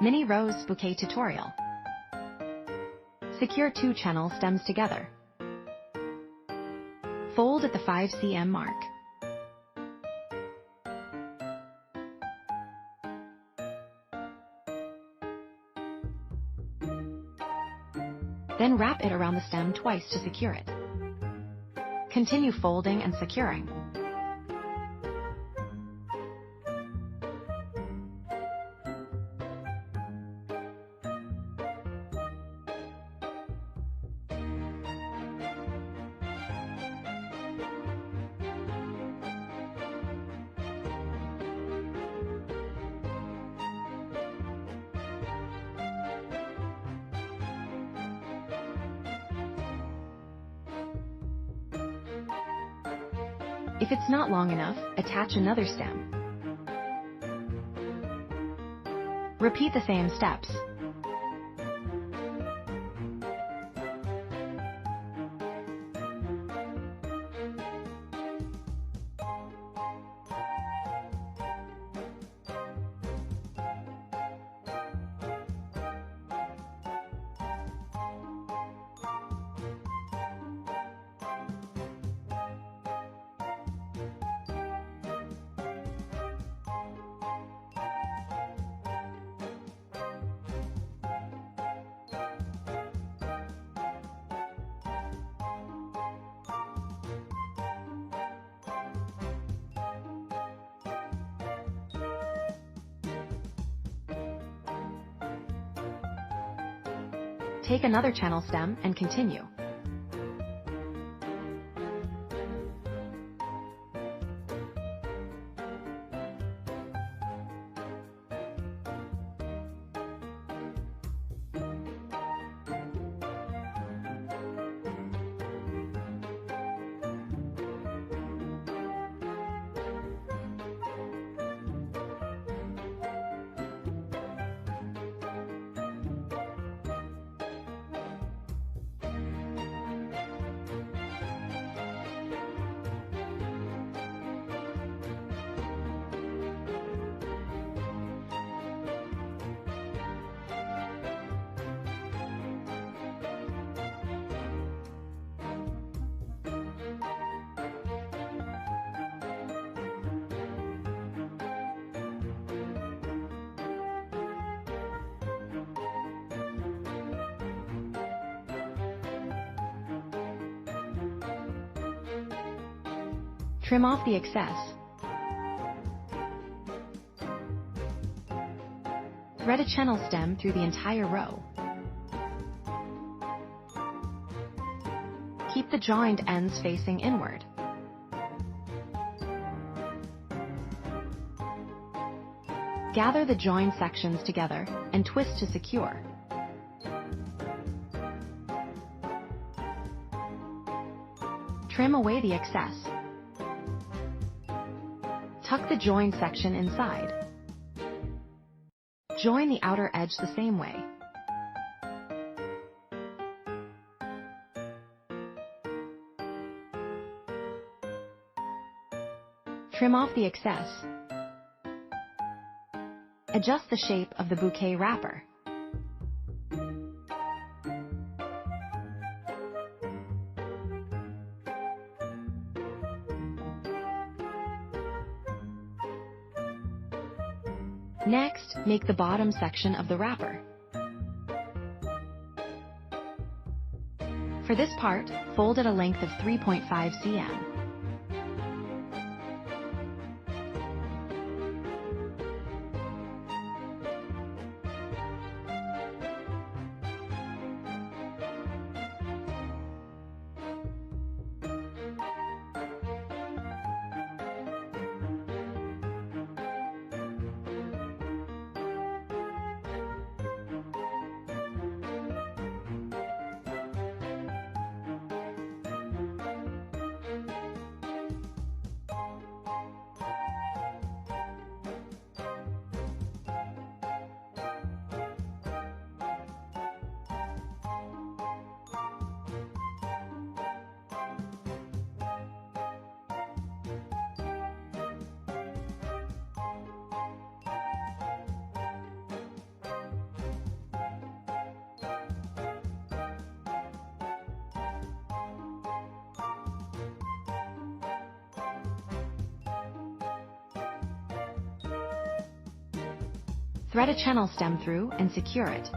Mini Rose Bouquet Tutorial. Secure 2 channel stems together. Fold at the 5 cm mark. Then wrap it around the stem twice to secure it. Continue folding and securing. If it's not long enough, attach another stem. Repeat the same steps. Take another channel stem and continue. Trim off the excess. Thread a channel stem through the entire row. Keep the joined ends facing inward. Gather the joined sections together and twist to secure. Trim away the excess. Tuck the joined section inside. Join the outer edge the same way. Trim off the excess. Adjust the shape of the bouquet wrapper. Next, make the bottom section of the wrapper. For this part, fold at a length of 3.5 cm. Thread a channel stem through and secure it.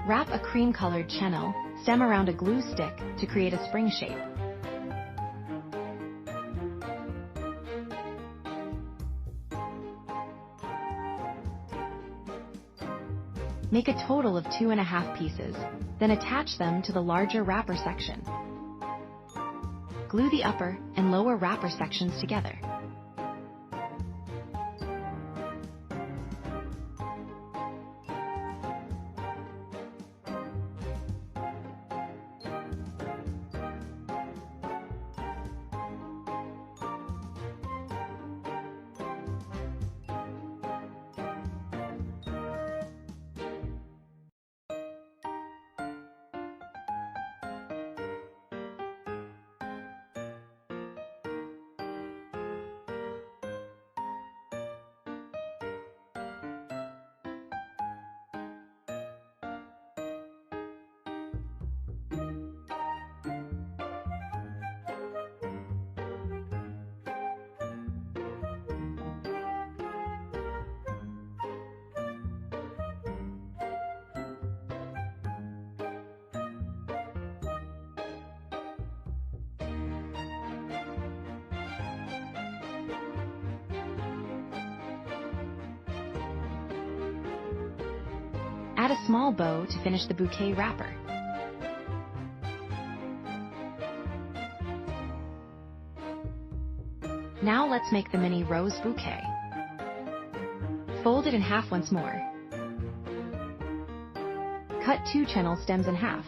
Wrap a cream-colored channel stem around a glue stick to create a spring shape. Make a total of 2.5 pieces, then attach them to the larger wrapper section. Glue the upper and lower wrapper sections together. Add a small bow to finish the bouquet wrapper. Now let's make the mini rose bouquet. Fold it in half once more. Cut 2 channel stems in half.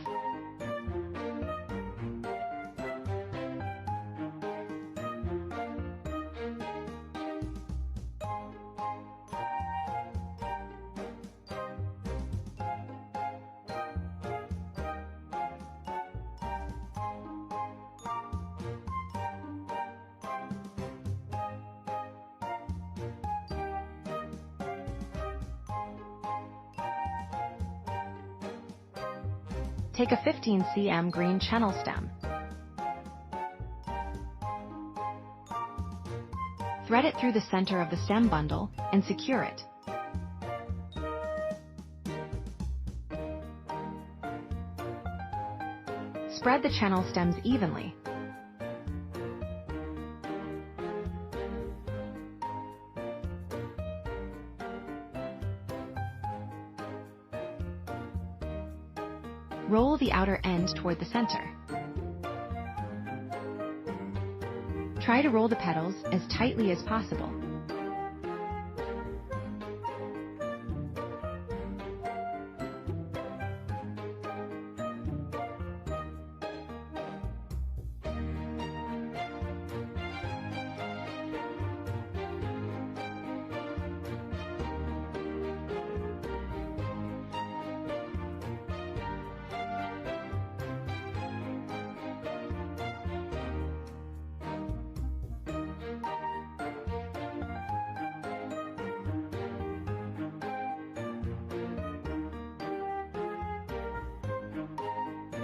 Take a 15 cm green channel stem. Thread it through the center of the stem bundle and secure it. Spread the channel stems evenly. Roll the outer end toward the center. Try to roll the petals as tightly as possible.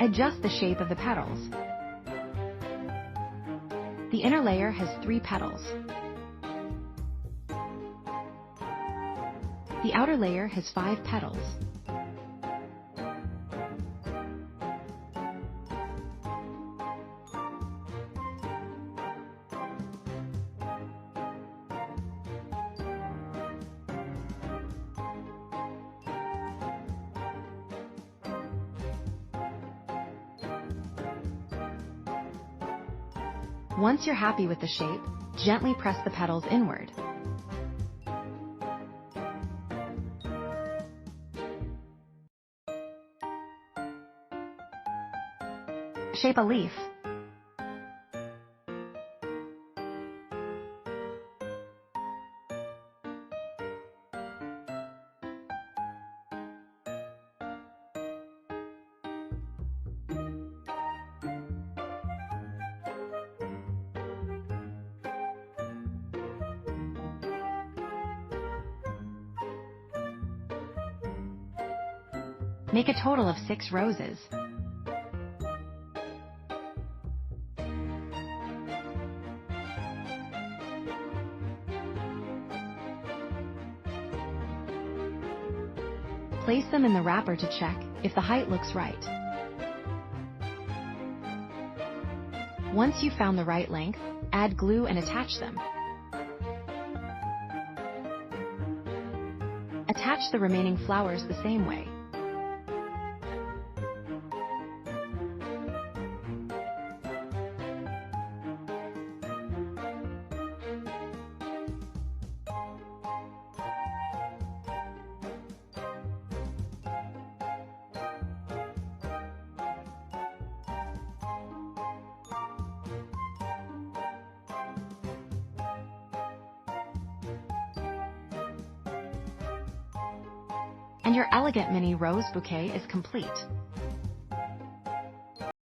Adjust the shape of the petals. The inner layer has 3 petals. The outer layer has 5 petals. Once you're happy with the shape, gently press the petals inward. Shape a leaf. Make a total of 6 roses. Place them in the wrapper to check if the height looks right. Once you've found the right length, add glue and attach them. Attach the remaining flowers the same way. And your elegant mini rose bouquet is complete.